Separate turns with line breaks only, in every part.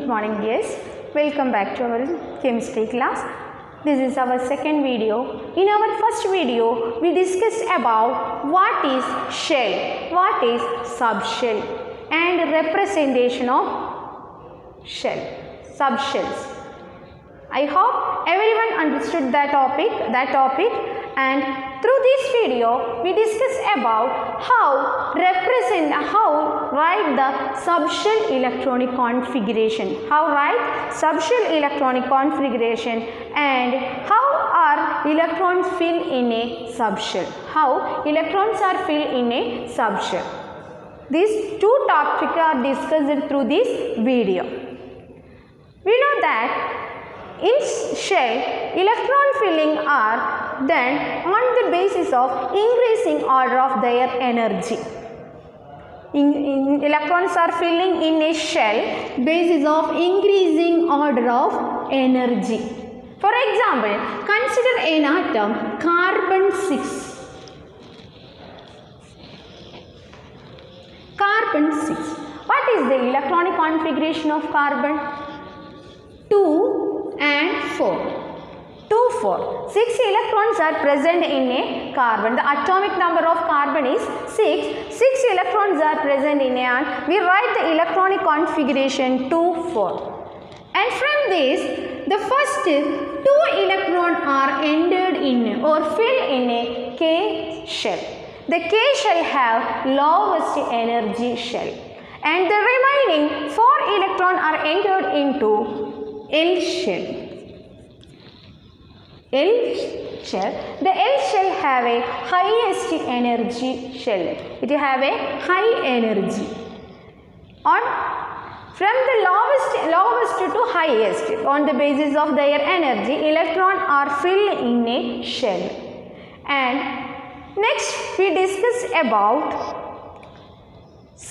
morning, dears. Welcome back to our chemistry class. This is our second video. In our first video, we discussed about what is shell, what is subshell, and representation of shell, subshells. I hope everyone understood that topic, and through this video we discuss about how write the subshell electronic configuration, and how are electrons filled in a subshell, how electrons are filled in a subshell. These two topics are discussed through this video. We know that in shell, electron filling are done on the basis of increasing order of their energy. Electrons are filling in a shell basis of increasing order of energy. For example, consider an atom carbon 6. Carbon 6. What is the electronic configuration of carbon? 2 and 4. 2, 4. 6 electrons are present in a carbon. The atomic number of carbon is 6. 6 electrons are present in a, we write the electronic configuration 2, 4. And from this, the first 2 electrons are entered in or filled in a K shell. The K shell have lowest energy shell. And the remaining 4 electrons are entered into L shell. L shell. The L shell have a highest energy shell. It have a high energy. From the lowest to highest, on the basis of their energy, electrons are filled in a shell. And next we discuss about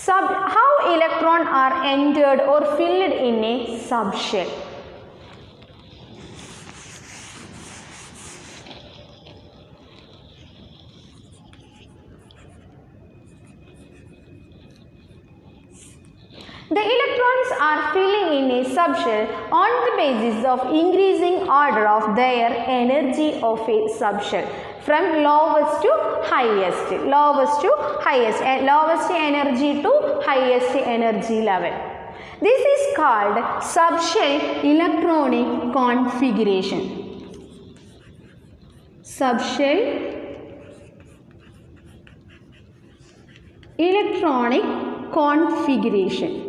how electrons are entered or filled in a subshell. The electrons are filling in a subshell on the basis of increasing order of their energy of a subshell from lowest to highest, lowest energy to highest energy level. This is called subshell electronic configuration. Subshell electronic configuration.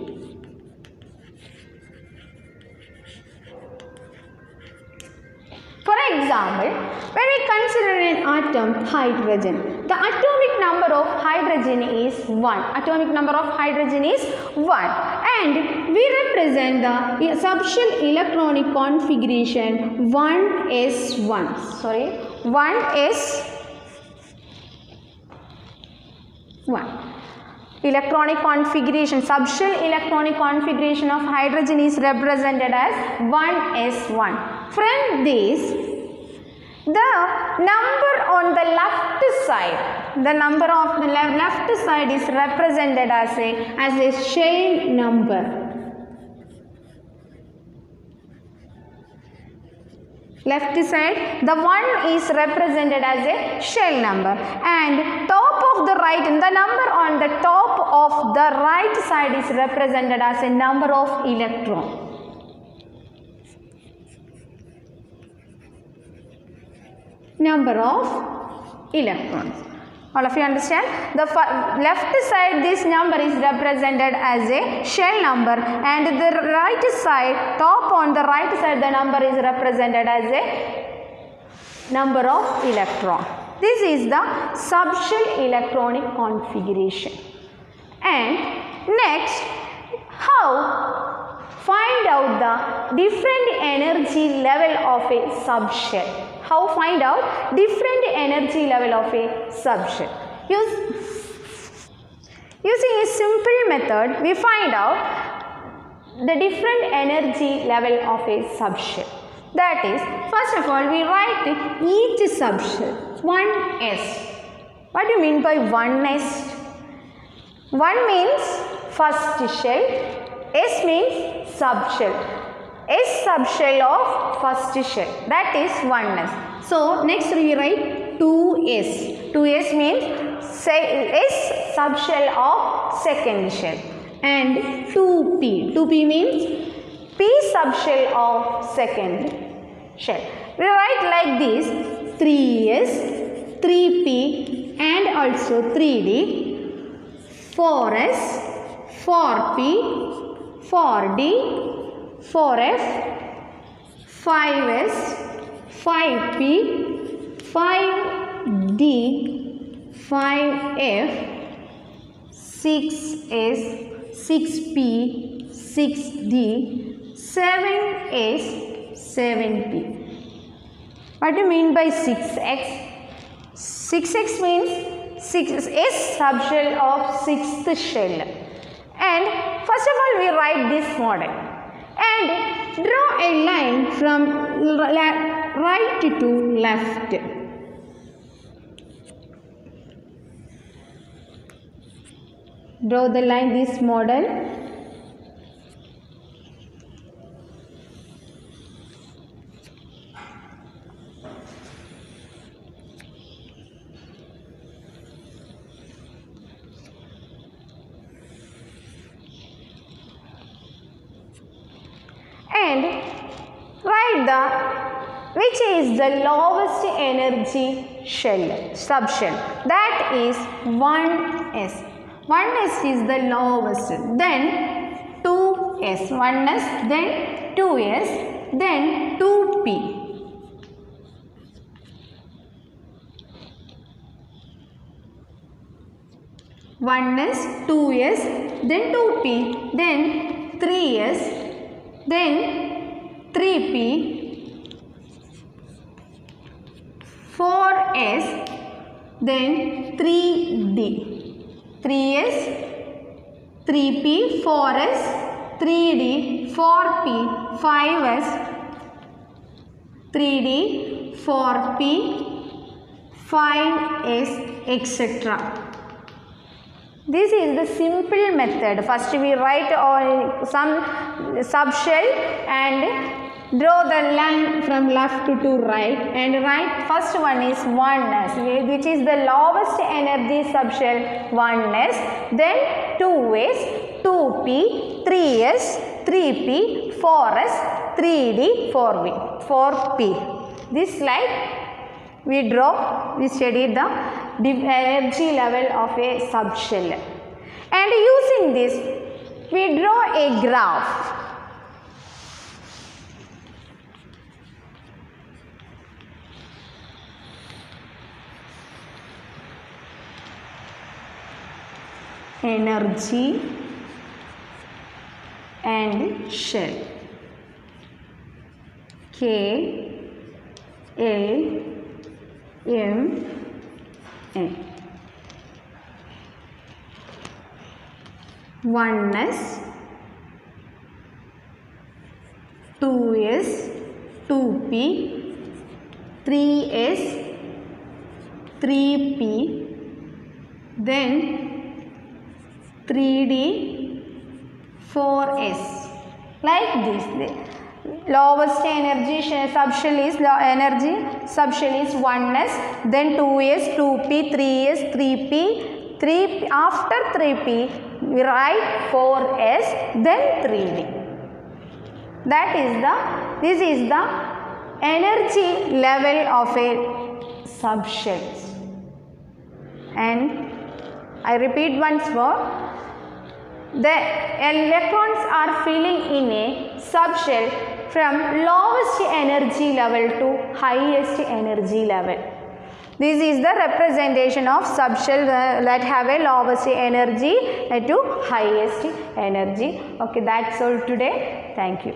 For example, when we consider an atom hydrogen, the atomic number of hydrogen is 1. Atomic number of hydrogen is 1. And we represent the subshell electronic configuration 1s1. Sorry, 1s1. Electronic configuration, subshell electronic configuration of hydrogen is represented as 1s1. From this, the number on the left side, the number of the left side is represented as a shell number. Left side, the 1 is represented as a shell number, and top of the right, the number on the top of the right side is represented as a number of electrons. Number of electrons. All of you understand? The left side, this number is represented as a shell number, and the right side, top on the right side, the number is represented as a number of electron. This is the subshell electronic configuration. And next, how find out the different energy level of a subshell. How find out different energy level of a subshell? Using a simple method, we find out the different energy level of a subshell. That is, first of all, we write each subshell 1s. What do you mean by 1s? 1 means first shell, S means subshell. S subshell of first shell, that is 1s. So next we write 2s. 2s means S subshell of second shell. And 2p. 2p means P subshell of second shell. We write like this: 3s, 3p and also 3d, 4s, 4p, 4d, 4f, 5s, 5p, 5d, 5f, 6s, 6p, 6d, 7s, 7p. What do you mean by 6x? 6x means 6s subshell of sixth shell. And first of all we write this model. And draw a line from right to left. Draw the line, this model. And write which is the lowest energy shell, subshell, that is 1s. 1s is the lowest, then 2s, 1s, then 2s, then 2p. One s, 2s, then 2p, then 3s, then 3p, 4s, then 3d. 3s, 3p, 4s, 3d, 4p, 5s, 3d, 4p, 5s, etc. This is the simple method. First we write some subshell and draw the line from left to right, and write first one is 1s, which is the lowest energy subshell, 1s, then 2s, 2p, 3s, 3p, 4s, 3d, 4p. This slide we studied the energy level of a subshell, and using this we draw a graph. Energy and shell, K, L, M, N. 1s, 2s, 2p, 3s, 3p, then 3d, 4s. Like this. Lowest energy subshell is subshell is 1s, then 2s, 2p, 3s, 3p, 3p. After 3p we write 4s, then 3d. This is the energy level of a subshell. And I repeat once more. The electrons are filling in a subshell from lowest energy level to highest energy level. This is the representation of subshell that have a lowest energy to highest energy. Okay, that's all today. Thank you.